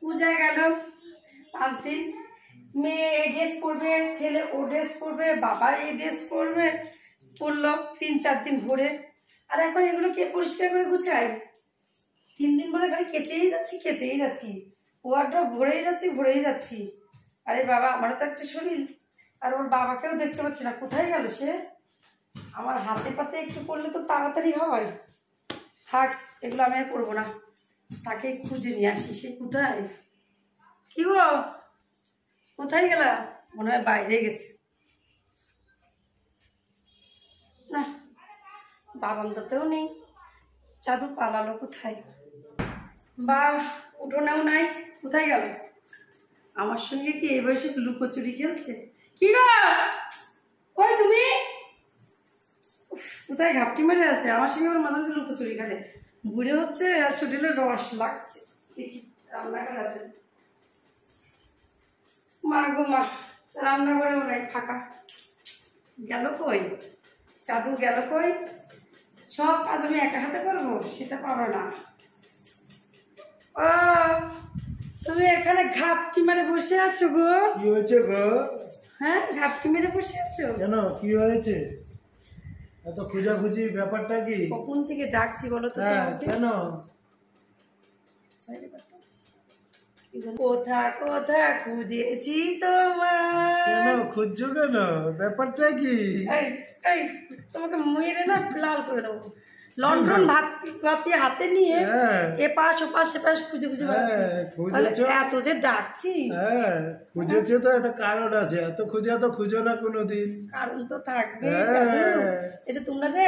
পূজায় গেল 5 দিন, মেয়ে এই ড্রেস পরবে, ছেলে ও ড্রেস পরবে, বাবা এই ড্রেস পরবে, পরলো 3-4 দিন ঘুরে। আর এখন এগুলো কে পরিষ্কার করে গুছায়? 3 দিন বলে খালি কেচেই যাচ্ছি, ওয়ার্ড্রপ ভরেই যাচ্ছি। আরে বাবা, আমারও তো একটা শরীর, আর ওর বাবাকেও দেখতে পাচ্ছি না, কোথায় গেল সে? আমার হাতে পাতে একটু পড়লে তো তাড়াতাড়ি হয়। থাক, এগুলো আমি আর করবো না, তাকে খুঁজে নিয়ে আসি। সে কোথায়? কি গো, কোথায় গেলা? মনে হয় বাইরে গেছে। না, বারান্দাতেও নেই, চাদু পালালো কোথায়? বা উঠোনেও নাই, কোথায় গেল? আমার সঙ্গে কি এই বয়সে লুকোচুরি খেলছে? কি গো, কই তুমি? কোথায় ঘাপটি মেরে আছে? আমার সঙ্গে ওর মাঝে মাঝে লুকোচুরি খেলে। বুড়ে হচ্ছে আর শরীরে রস লাগছে। দেখি রান্নাঘর আছে। মা গো মা, রান্নাঘরেও নাই, ফাঁকা। গেল কই? চাদু গেল কই? সব কাজ আমি একা হাতে করবো, সেটা পারো না। ও, তুমি এখানে ঘাপটি মেরে বসে আছো গো? কি হয়েছে গো? হ্যাঁ, ঘাপটি মেরে বসে আছো কেন, কি হয়েছে? এত খুঁজাখুঁজি ব্যাপারটা কি? কখন থেকে ডাকছি বলো তো? কেন? কোথা কোথা খুঁজেছি তোমার। কেন খুঁজছো কেন? ব্যাপারটা কি? এই এই, তোমাকে মেরে না লাল করে দেবো। লন্ডন ভাত হাতে নিয়ে এপাশ ওপাশ সেপাশ খুঁজে বেড়াচ্ছি। এত যে ডাকছি, খুঁজেছে তো একটা কারণ আছে। এত খুঁজো না কোনোদিন। কারণ তো থাকবে। এই যে তোমরা যে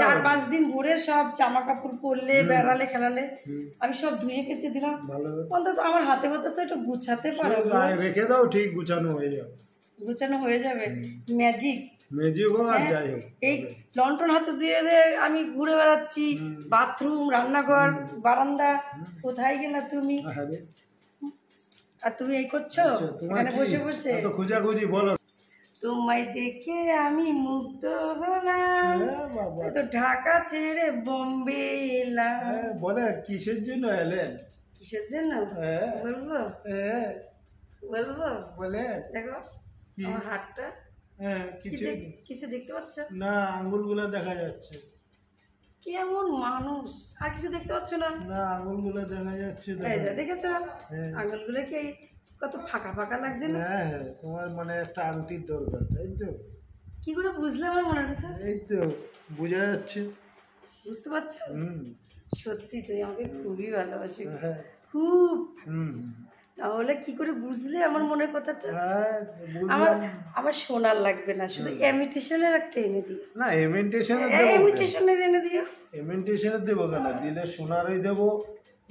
4-5 দিন ঘুরে সব জামা কাপড় পরলে, বেড়ালে, খেলালে, আমি সব ধুয়ে কেচে দিলাম। অন্তত আমার হাতে হাতে তো একটু গুছাতে পারো। রেখে দাও, ঠিক গুছানো হয়ে যাবে। গুছানো হয়ে যাবে, ম্যাজিক হোক আর যাই হোক। এই লন্ঠন হাতে দিয়ে আমি ঘুরে বেড়াচ্ছি, বাথরুম, রান্নাঘর, বারান্দা। কোথায় গেলা তুমি? আর তুমি এই করছো এখানে বসে বসে? খুঁজাখুঁজি বলো। তোমায় দেখে আমি মুগ্ধ হলাম, তো ঢাকা ছেড়ে বোম্বে এলাম। বলে কিসের জন্য এলেন? কিসের জন্য বলবো? বলে দেখো আমার হাতটা। কিছু দেখতে পাচ্ছ না? আঙ্গুলগুলো দেখা যাচ্ছে। কেমন মানুষ, আর কিছু দেখতে পাচ্ছ না? না, আঙ্গুলগুলো দেখা যাচ্ছে। দেখেছো আঙ্গুলগুলো কি কত ফাঁকা ফাঁকা লাগছে না? তোমার মানে একটা আংটির দরকার, তাই তো? কি করে বুঝলে আমার মনের কথা? এই তো বোঝা যাচ্ছে। বুঝতে পারছো? সত্যি তুমি আমাকে খুবই ভালোবাসি, খুব। তাহলে কি করে বুঝলে আমার মনের কথাটা? আমার শোনার লাগবে না, শুধু ইমিটেশনের একটা এনে দিও। না, ইমিটেশনের এনে দিও। ইমিটেশনের দেবো কেন? দিলে সোনারই দেবো,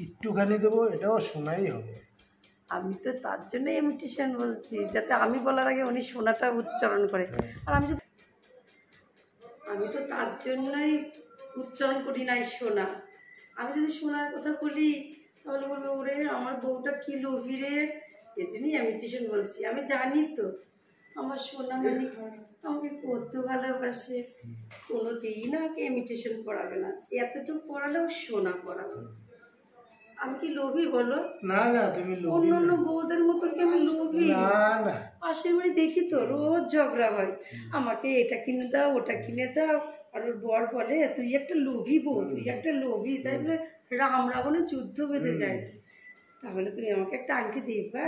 একটুখানি দেবো, এটাও সোনাই হবে। আমি তো তার জন্য ইমিটেশন বলছি, যাতে আমি বলার আগে উনি সোনাটা উচ্চারণ করে। আর আমি তো তার জন্যই উচ্চারণ করি নাই সোনা। আমি যদি সোনার কথা বলি তাহলে বলবো ওরে আমার বউটা কি লোভী রে, এই জন্যই ইমিটেশন বলছি। আমি জানি তো আমার সোনা মানে আমাকে কত ভালোবাসে, কোনোদিন আমাকে ইমিটেশন পড়াবে না, এতটুকু পড়ালেও সোনা পড়াবে। আমি কি লোভী বলো? না না, তুমি লোভী অন্য বউদের মতন কি আমি লোভী? না। পাশের বাড়ি দেখি তো রোজ ঝগড়া হয়, আমাকে এটা কিনে দাও, ওটা কিনে দাও। আর ওর বর বলে তুই একটা লোভী বউ, তুই একটা লোভী। তাই বলে রাম রাবণের যুদ্ধ বেঁধে যায়। তাহলে তুমি আমাকে একটা আংটি দেবা?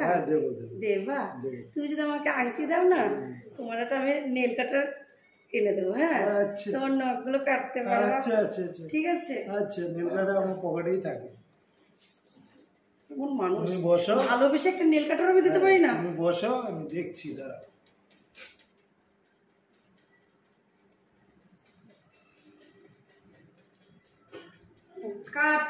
দেবা? তুমি যদি আমাকে আংটি দাও না, তোমার একটা আমি নেল কাটার এনে দেবো। হ্যাঁ, তোমার নখগুলো কাটতে পারো। ঠিক আছে? আচ্ছা, নেল কাটার আমার পকেটেই থাকে। মানুষ ভালোবেসে একটা নেল কাটার আমি দিতে পারি না? তুমি বসো, আমি দেখছি। দাঁড়া, কাট